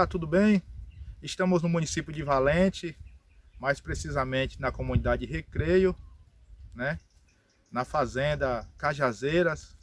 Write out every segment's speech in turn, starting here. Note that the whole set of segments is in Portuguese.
tudo bem? Estamos no município de Valente, mais precisamente na comunidade Recreio, né? Na fazenda Cajazeiras.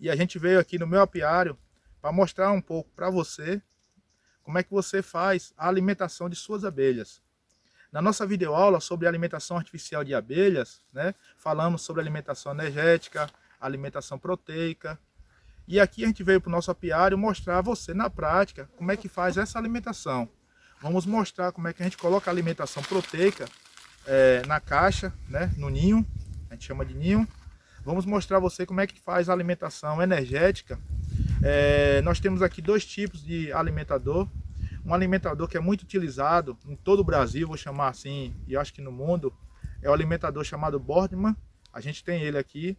E a gente veio aqui no meu apiário para mostrar um pouco para você como é que você faz a alimentação de suas abelhas. Na nossa videoaula sobre alimentação artificial de abelhas, né? Falamos sobre alimentação energética, alimentação proteica. E aqui a gente veio para o nosso apiário mostrar a você na prática como é que faz essa alimentação. Vamos mostrar como é que a gente coloca a alimentação proteica na caixa, né, no ninho, a gente chama de ninho. Vamos mostrar a você como é que faz a alimentação energética. Nós temos aqui dois tipos de alimentador. Um alimentador que é muito utilizado em todo o Brasil, vou chamar assim, e acho que no mundo, é o alimentador chamado Boardman. A gente tem ele aqui,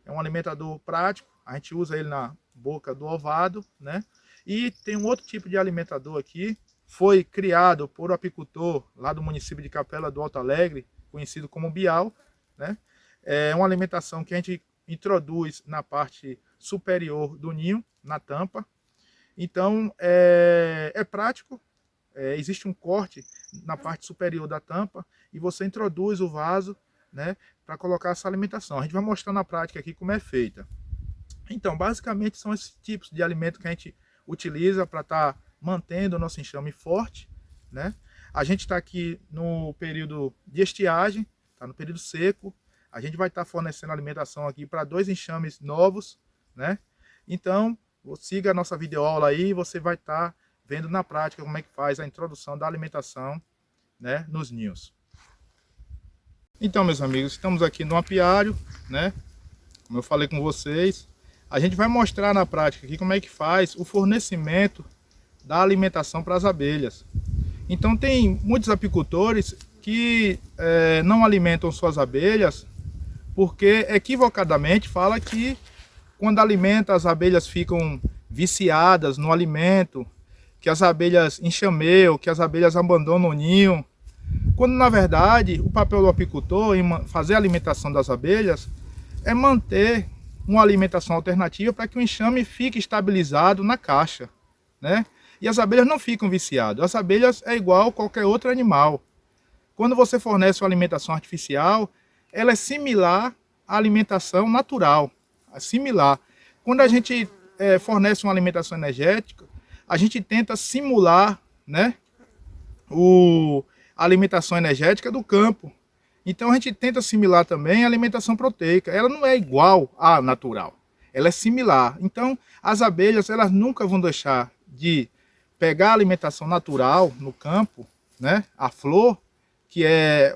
é um alimentador prático, a gente usa ele na boca do ovado, né? E tem um outro tipo de alimentador aqui, foi criado por um apicultor lá do município de Capela do Alto Alegre, conhecido como Bial, né? É uma alimentação que a gente introduz na parte superior do ninho, na tampa. Então é prático, existe um corte na parte superior da tampa e você introduz o vaso, né, para colocar essa alimentação. A gente vai mostrar na prática aqui como é feita. Então, basicamente são esses tipos de alimento que a gente utiliza para estar mantendo o nosso enxame forte, né? A gente está aqui no período de estiagem, está no período seco. A gente vai estar fornecendo alimentação aqui para 2 enxames novos, né? Então, siga a nossa videoaula aí e você vai estar vendo na prática como é que faz a introdução da alimentação, né, nos ninhos. Então, meus amigos, estamos aqui no apiário, né? Como eu falei com vocês, a gente vai mostrar na prática aqui como é que faz o fornecimento da alimentação para as abelhas. Então tem muitos apicultores que não alimentam suas abelhas porque equivocadamente fala que quando alimenta as abelhas ficam viciadas no alimento, que as abelhas enxameiam, que as abelhas abandonam o ninho. Quando na verdade o papel do apicultor em fazer a alimentação das abelhas é manter uma alimentação alternativa para que o enxame fique estabilizado na caixa, né? E as abelhas não ficam viciadas. As abelhas é igual a qualquer outro animal. Quando você fornece uma alimentação artificial, ela é similar à alimentação natural. É similar. Quando a gente fornece uma alimentação energética, a gente tenta simular, né, a alimentação energética do campo. Então a gente tenta assimilar também a alimentação proteica. Ela não é igual à natural, ela é similar. Então as abelhas elas nunca vão deixar de pegar a alimentação natural no campo, né? A flor, que é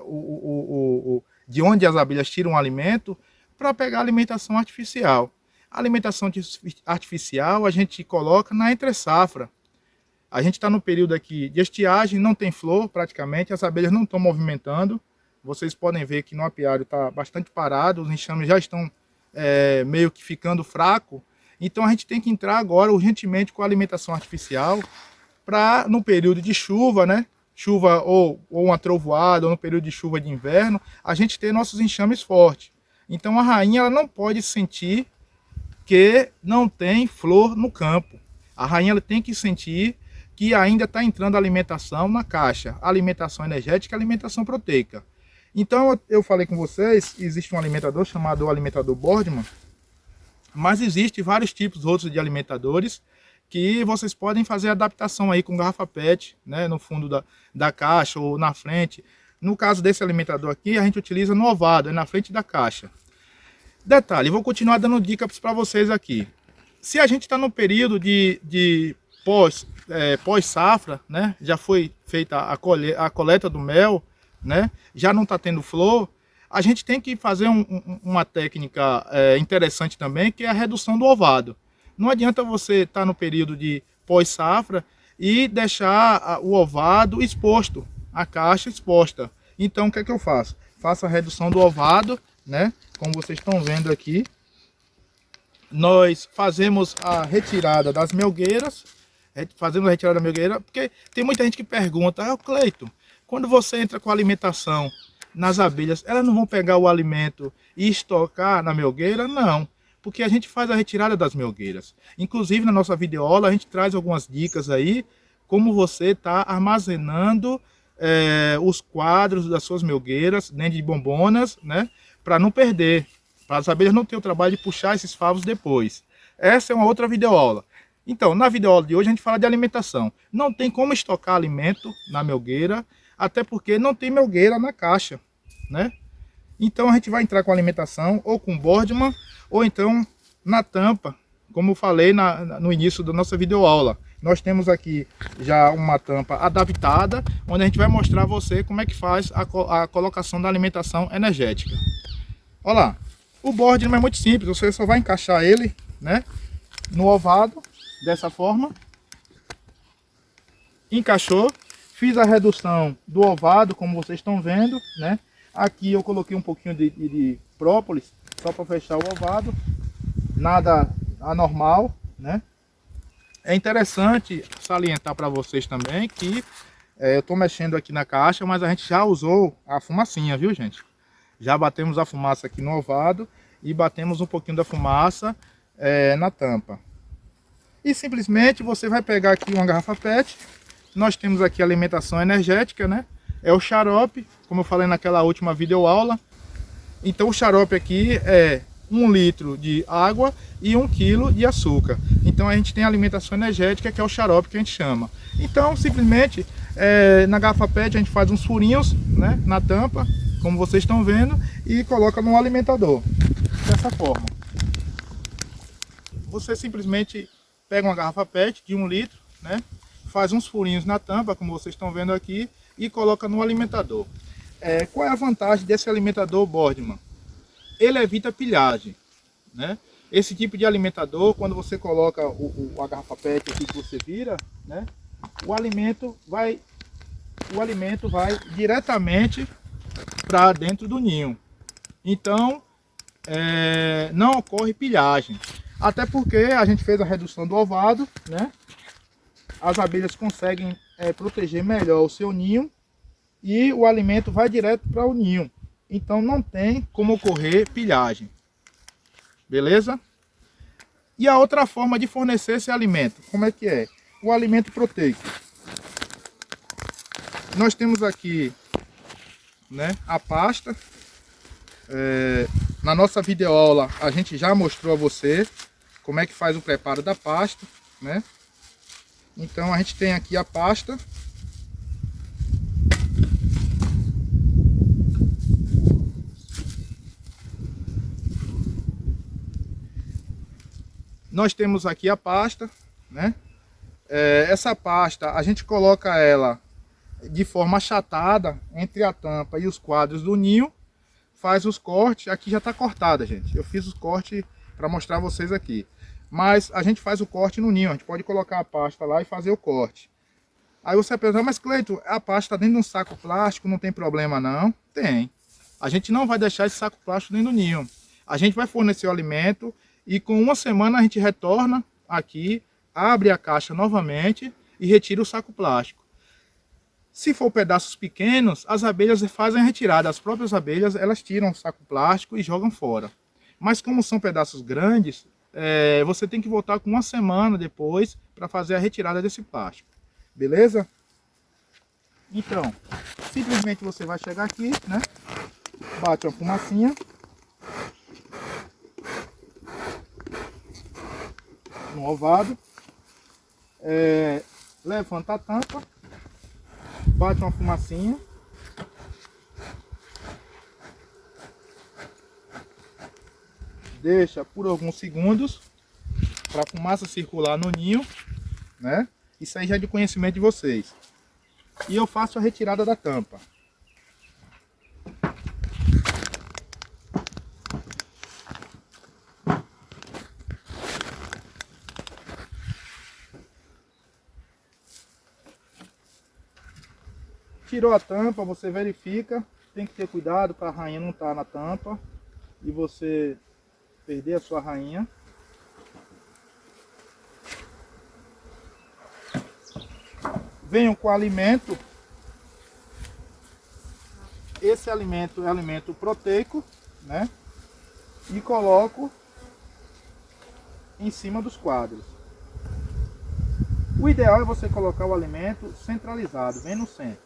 de onde as abelhas tiram o alimento, para pegar a alimentação artificial. A alimentação artificial a gente coloca na entre-safra. A gente está no período aqui de estiagem, não tem flor praticamente, as abelhas não estão movimentando. Vocês podem ver que no apiário está bastante parado, os enxames já estão meio que ficando fracos. Então a gente tem que entrar agora urgentemente com a alimentação artificial para no período de chuva, né? Chuva ou uma trovoada, ou no período de chuva de inverno, a gente ter nossos enxames fortes. Então a rainha ela não pode sentir que não tem flor no campo. A rainha ela tem que sentir que ainda está entrando alimentação na caixa, alimentação energética, alimentação proteica. Então eu falei com vocês, existe um alimentador chamado alimentador Boardman, mas existe vários tipos outros de alimentadores que vocês podem fazer adaptação aí com garrafa PET, né, no fundo da caixa ou na frente. No caso desse alimentador aqui, a gente utiliza no ovado, é na frente da caixa. Detalhe, vou continuar dando dicas para vocês aqui. Se a gente está no período de pós-safra, né, já foi feita a coleta do mel, né, já não está tendo flor, a gente tem que fazer uma técnica interessante também, que é a redução do ovado. Não adianta você estar no período de pós-safra e deixar o ovado exposto, a caixa exposta. Então o que é que eu faço? Faço a redução do ovado, né? Como vocês estão vendo aqui. Nós fazemos a retirada das melgueiras, porque tem muita gente que pergunta, Cleiton, quando você entra com a alimentação nas abelhas, elas não vão pegar o alimento e estocar na melgueira? Não. Porque a gente faz a retirada das melgueiras. Inclusive na nossa videoaula a gente traz algumas dicas aí como você está armazenando os quadros das suas melgueiras dentro de bombonas, né? Para não perder, para as abelhas não ter o trabalho de puxar esses favos depois. Essa é uma outra videoaula. Então, na videoaula de hoje a gente fala de alimentação. Não tem como estocar alimento na melgueira, até porque não tem melgueira na caixa, né? Então a gente vai entrar com alimentação ou com Boardman ou então na tampa, como eu falei no início da nossa videoaula. Nós temos aqui já uma tampa adaptada, onde a gente vai mostrar a você como é que faz a colocação da alimentação energética. Olha lá, o Boardman é muito simples, você só vai encaixar ele, né, no ovado, dessa forma. Encaixou, fiz a redução do ovado, como vocês estão vendo, né. Aqui eu coloquei um pouquinho de própolis, só para fechar o ovado, nada anormal, né. É interessante salientar para vocês também que eu estou mexendo aqui na caixa, mas a gente já usou a fumacinha, viu, gente? Já batemos a fumaça aqui no ovado e batemos um pouquinho da fumaça na tampa. E simplesmente você vai pegar aqui uma garrafa PET. Nós temos aqui a alimentação energética, né? É o xarope, como eu falei naquela última videoaula. Então o xarope aqui é 1 litro de água e 1 quilo de açúcar. Então a gente tem a alimentação energética, que é o xarope que a gente chama. Então simplesmente na garrafa PET a gente faz uns furinhos, né, na tampa, como vocês estão vendo, e coloca no alimentador, dessa forma. Você simplesmente pega uma garrafa PET de 1 litro, né, faz uns furinhos na tampa, como vocês estão vendo aqui, e coloca no alimentador. Qual é a vantagem desse alimentador Boardman? Ele evita pilhagem, né? Esse tipo de alimentador, quando você coloca a garrafa PET aqui que você vira, né, o alimento vai diretamente para dentro do ninho. Então não ocorre pilhagem, até porque a gente fez a redução do ovado, né? As abelhas conseguem proteger melhor o seu ninho e o alimento vai direto para o ninho. Então não tem como ocorrer pilhagem. Beleza? E a outra forma de fornecer esse alimento, como é que é? O alimento proteico. Nós temos aqui, né, a pasta. Na nossa videoaula a gente já mostrou a você como é que faz o preparo da pasta, né? Então a gente tem aqui a pasta. Nós temos aqui a pasta, né? Essa pasta a gente coloca ela de forma achatada entre a tampa e os quadros do ninho, faz os cortes. Aqui já está cortada, gente. Eu fiz os cortes para mostrar a vocês aqui. Mas a gente faz o corte no ninho, a gente pode colocar a pasta lá e fazer o corte. Aí você pensa, mas Cleiton, a pasta está dentro de um saco plástico, não tem problema não? Tem. A gente não vai deixar esse saco plástico dentro do ninho. A gente vai fornecer o alimento e com 1 semana a gente retorna aqui, abre a caixa novamente e retira o saco plástico. Se for pedaços pequenos, as abelhas fazem a retirada. As próprias abelhas, elas tiram o saco plástico e jogam fora. Mas como são pedaços grandes, você tem que voltar com 1 semana depois para fazer a retirada desse plástico. Beleza? Então, simplesmente você vai chegar aqui, né? Bate uma fumacinha. No ovado. Levanta a tampa. Bate uma fumacinha. Deixa por alguns segundos para a fumaça circular no ninho, né? Isso aí já é de conhecimento de vocês. E eu faço a retirada da tampa. Tirou a tampa, você verifica, tem que ter cuidado para a rainha não estar na tampa e você perder a sua rainha. Venho com o alimento. Esse alimento é alimento proteico, né? E coloco em cima dos quadros. O ideal é você colocar o alimento centralizado, bem no centro.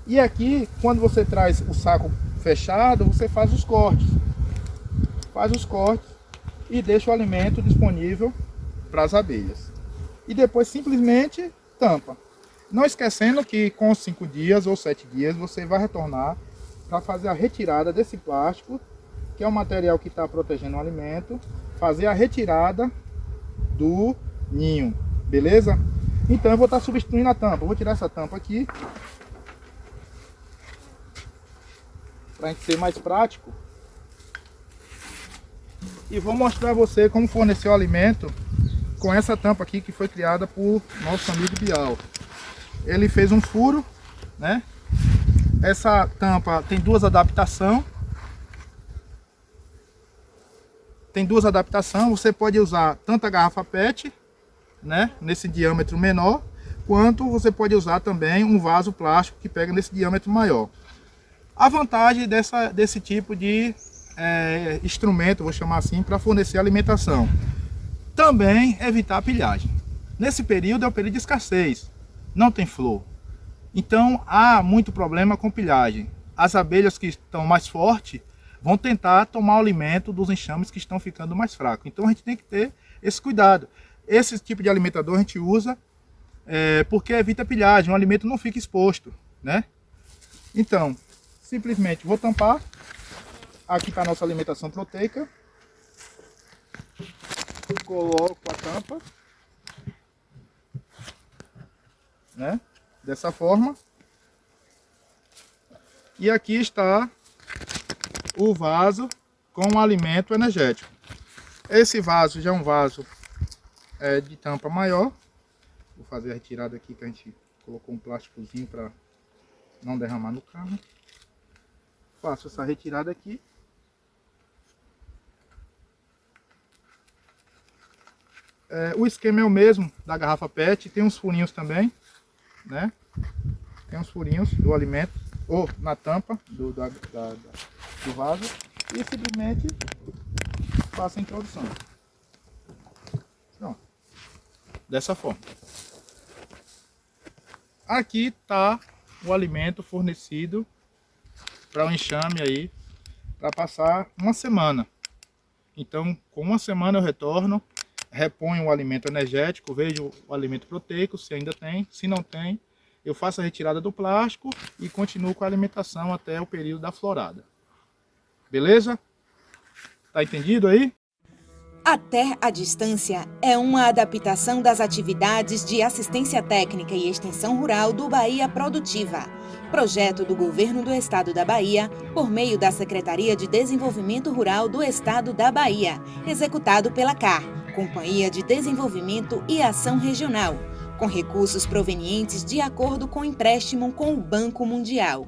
E aqui, quando você traz o saco fechado, você faz os cortes. Faz os cortes e deixa o alimento disponível para as abelhas. E depois simplesmente tampa. Não esquecendo que com 5 dias ou 7 dias você vai retornar para fazer a retirada desse plástico, que é o material que está protegendo o alimento, fazer a retirada do ninho, beleza? Então eu vou estar substituindo a tampa. Eu vou tirar essa tampa aqui para a gente ser mais prático. E vou mostrar a você como fornecer o alimento com essa tampa aqui que foi criada por nosso amigo Bial. Ele fez um furo, né? Essa tampa tem duas adaptações. Você pode usar tanto a garrafa PET, né, nesse diâmetro menor, quanto você pode usar também um vaso plástico que pega nesse diâmetro maior. A vantagem desse tipo de instrumento, vou chamar assim, para fornecer alimentação. Também evitar a pilhagem. Nesse período é o período de escassez, não tem flor. Então há muito problema com pilhagem. As abelhas que estão mais fortes vão tentar tomar o alimento dos enxames que estão ficando mais fracos. Então a gente tem que ter esse cuidado. Esse tipo de alimentador a gente usa porque evita a pilhagem, o alimento não fica exposto, né? Então, simplesmente vou tampar. Aqui está a nossa alimentação proteica. Coloco a tampa, né? Dessa forma. E aqui está o vaso com o alimento energético. Esse vaso já é um vaso de tampa maior. Vou fazer a retirada aqui que a gente colocou um plásticozinho para não derramar no carro. Faço essa retirada aqui. O esquema é o mesmo da garrafa PET, tem uns furinhos também, né? Tem uns furinhos do alimento, ou na tampa do vaso, e simplesmente faço a introdução. Pronto. Dessa forma. Aqui está o alimento fornecido para o enxame aí, para passar uma semana. Então, com uma semana eu retorno, reponho o alimento energético, vejo o alimento proteico, se ainda tem. Se não tem, eu faço a retirada do plástico e continuo com a alimentação até o período da florada. Beleza? Tá entendido aí? A Ter à Distância é uma adaptação das atividades de assistência técnica e extensão rural do Bahia Produtiva, projeto do Governo do Estado da Bahia, por meio da Secretaria de Desenvolvimento Rural do Estado da Bahia, executado pela CAR, Companhia de Desenvolvimento e Ação Regional, com recursos provenientes de acordo com empréstimo com o Banco Mundial.